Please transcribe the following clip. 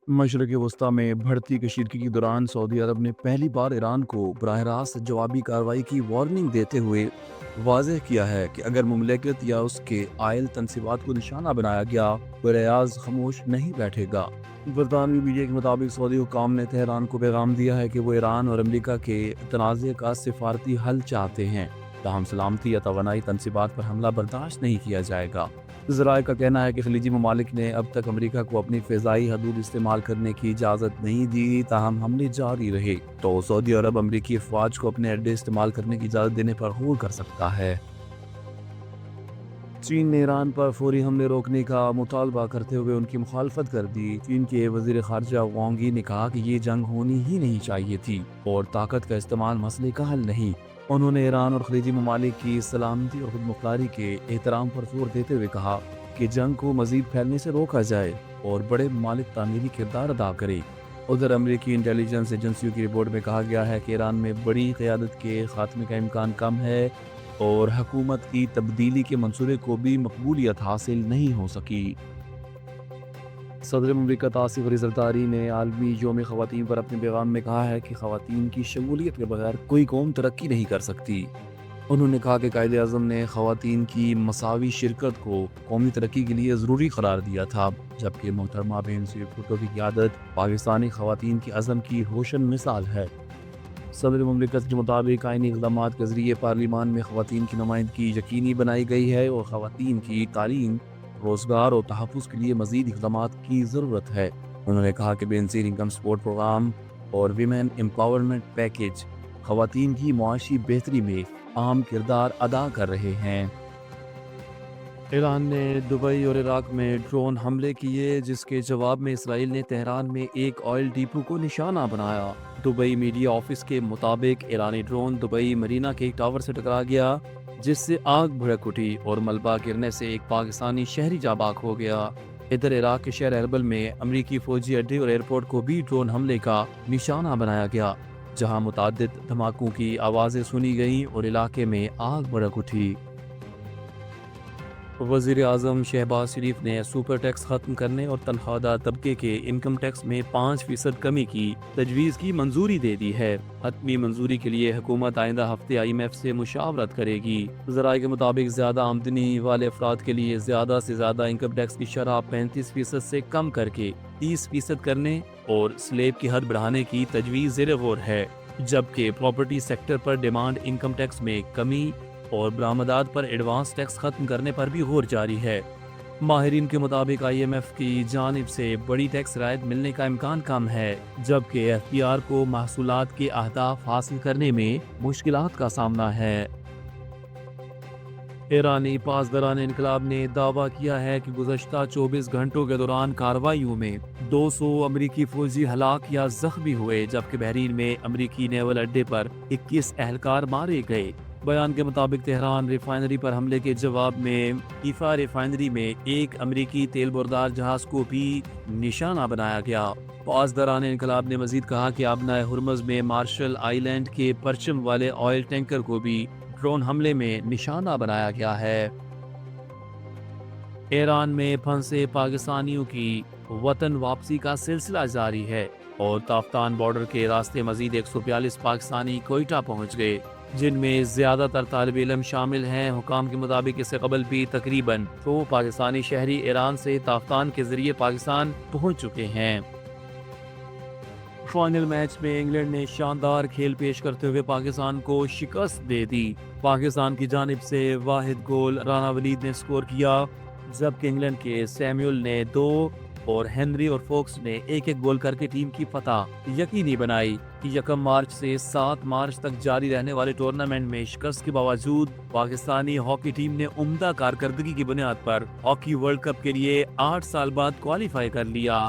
مشرق وسطیٰ میں بڑھتی کشیدگی کے دوران سعودی عرب نے پہلی بار ایران کو براہ راست جوابی کارروائی کی وارننگ دیتے ہوئے واضح کیا ہے کہ اگر مملکت یا اس کے آئل تنصیبات کو نشانہ بنایا گیا تو ریاض خاموش نہیں بیٹھے گا۔ برطانوی میڈیا کے مطابق سعودی حکام نے تہران کو پیغام دیا ہے کہ وہ ایران اور امریکہ کے تنازع کا سفارتی حل چاہتے ہیں، تاہم سلامتی یا توانائی تنصیبات پر حملہ برداشت نہیں کیا جائے گا۔ ذرائع کا کہنا ہے کہ خلیجی ممالک نے اب تک امریکہ کو اپنی فضائی حدود استعمال کرنے کی اجازت نہیں دی، تاہم حملے جاری رہے تو سعودی عرب امریکی افواج کو اپنے اڈے استعمال کرنے کی اجازت دینے پر غور کر سکتا ہے۔ چین نے ایران پر فوری حملے روکنے کا مطالبہ کرتے ہوئے ان کی مخالفت کر دی۔ چین کے وزیر خارجہ وانگ یی نے کہا کہ یہ جنگ ہونی ہی نہیں چاہیے تھی اور طاقت کا استعمال مسئلے کا حل نہیں۔ انہوں نے ایران اور خلیجی ممالک کی سلامتی اور خود مختاری کے احترام پر زور دیتے ہوئے کہا کہ جنگ کو مزید پھیلنے سے روکا جائے اور بڑے ممالک تعمیری کردار ادا کرے۔ ادھر امریکی انٹیلیجنس ایجنسیوں کی رپورٹ میں کہا گیا ہے کہ ایران میں بڑی قیادت کے خاتمے کا امکان کم ہے اور حکومت کی تبدیلی کے منصورے کو بھی مقبولیت حاصل نہیں ہو سکی۔ صدر مملکت آصف علی زرداری نے عالمی یوم خواتین پر اپنے پیغام میں کہا ہے کہ خواتین کی شمولیت کے بغیر کوئی قوم ترقی نہیں کر سکتی۔ انہوں نے کہا کہ قائد اعظم نے خواتین کی مساوی شرکت کو قومی ترقی کے لیے ضروری قرار دیا تھا، جبکہ محترمہ بینظیر بھٹو کی قیادت پاکستانی خواتین کے عزم کی روشن مثال ہے۔ صدر مملکت کے مطابق آئینی اقدامات کے ذریعے پارلیمان میں خواتین کی نمائندگی یقینی بنائی گئی ہے اور خواتین کی تعلیم، روزگار اور تحفظ کے لیے مزید اقدامات کی ضرورت ہے۔ انہوں نے کہا کہ بینظیر انکم سپورٹ پروگرام اور ویمن امپاورمنٹ پیکیج خواتین کی معاشی بہتری میں اہم کردار ادا کر رہے ہیں۔ ایران نے دبئی اور عراق میں ڈرون حملے کیے، جس کے جواب میں اسرائیل نے تہران میں ایک آئل ڈیپو کو نشانہ بنایا۔ دبئی میڈیا آفس کے مطابق ایرانی ڈرون دبئی مرینا کے ایک ٹاور سے ٹکرا گیا، جس سے آگ بھڑک اٹھی اور ملبہ گرنے سے ایک پاکستانی شہری جاں بحق ہو گیا۔ ادھر عراق کے شہر اربل میں امریکی فوجی اڈے اور ایئرپورٹ کو بھی ڈرون حملے کا نشانہ بنایا گیا، جہاں متعدد دھماکوں کی آوازیں سنی گئیں اور علاقے میں آگ بھڑک اٹھی۔ وزیر اعظم شہباز شریف نے سپر ٹیکس ختم کرنے اور تنخواہ دار طبقے کے انکم ٹیکس میں 5% کمی کی تجویز کی منظوری دے دی ہے۔ حتمی منظوری کے لیے حکومت آئندہ ہفتے IMF سے مشاورت کرے گی۔ ذرائع کے مطابق زیادہ آمدنی والے افراد کے لیے زیادہ سے زیادہ انکم ٹیکس کی شرح 35% سے کم کر کے 30% کرنے اور سلیب کی حد بڑھانے کی تجویز زیر غور ہے، جبکہ پراپرٹی سیکٹر پر ڈیمانڈ انکم ٹیکس میں کمی اور برآمدات پر ایڈوانس ٹیکس ختم کرنے پر بھی غور جاری ہے۔ ماہرین کے مطابق IMF کی جانب سے بڑی ٹیکس رعایت ملنے کا امکان کم ہے، جبکہ FBR کو محصولات کے اہداف حاصل کرنے میں مشکلات کا سامنا ہے۔ ایرانی پاسداران انقلاب نے دعویٰ کیا ہے کہ گزشتہ 24 گھنٹوں کے دوران کارروائیوں میں 200 امریکی فوجی ہلاک یا زخمی ہوئے، جبکہ بحرین میں امریکی نیول اڈے پر 21 اہلکار مارے گئے۔ بیان کے مطابق تہران ریفائنری پر حملے کے جواب میں حیفا ریفائنری میں ایک امریکی تیل بردار جہاز کو بھی نشانہ بنایا گیا۔ پاسداران انقلاب نے مزید کہا کہ آبنائے ہرمز میں مارشل آئی لینڈ کے پرچم والے آئل ٹینکر کو بھی ڈرون حملے میں نشانہ بنایا گیا ہے۔ ایران میں پھنسے پاکستانیوں کی وطن واپسی کا سلسلہ جاری ہے اور تافتان بارڈر کے راستے مزید 142 پاکستانی کوئٹہ پہنچ گئے، جن میں زیادہ تر طالب علم شامل ہیں۔ حکام کے مطابق اس سے قبل بھی تقریباً 100 پاکستانی شہری ایران سے تافتان کے ذریعے پاکستان پہنچ چکے ہیں۔ فائنل میچ میں انگلینڈ نے شاندار کھیل پیش کرتے ہوئے پاکستان کو شکست دے دی۔ پاکستان کی جانب سے واحد گول رانا ولید نے سکور کیا، جبکہ انگلینڈ کے سیمیول نے 2 اور ہنری اور فوکس نے 1-1 گول کر کے ٹیم کی فتح یقینی بنائی۔ 1 مارچ سے 7 مارچ تک جاری رہنے والے ٹورنامنٹ میں شکست کے باوجود پاکستانی ہاکی ٹیم نے عمدہ کارکردگی کی بنیاد پر ہاکی ورلڈ کپ کے لیے 8 سال بعد کوالیفائی کر لیا۔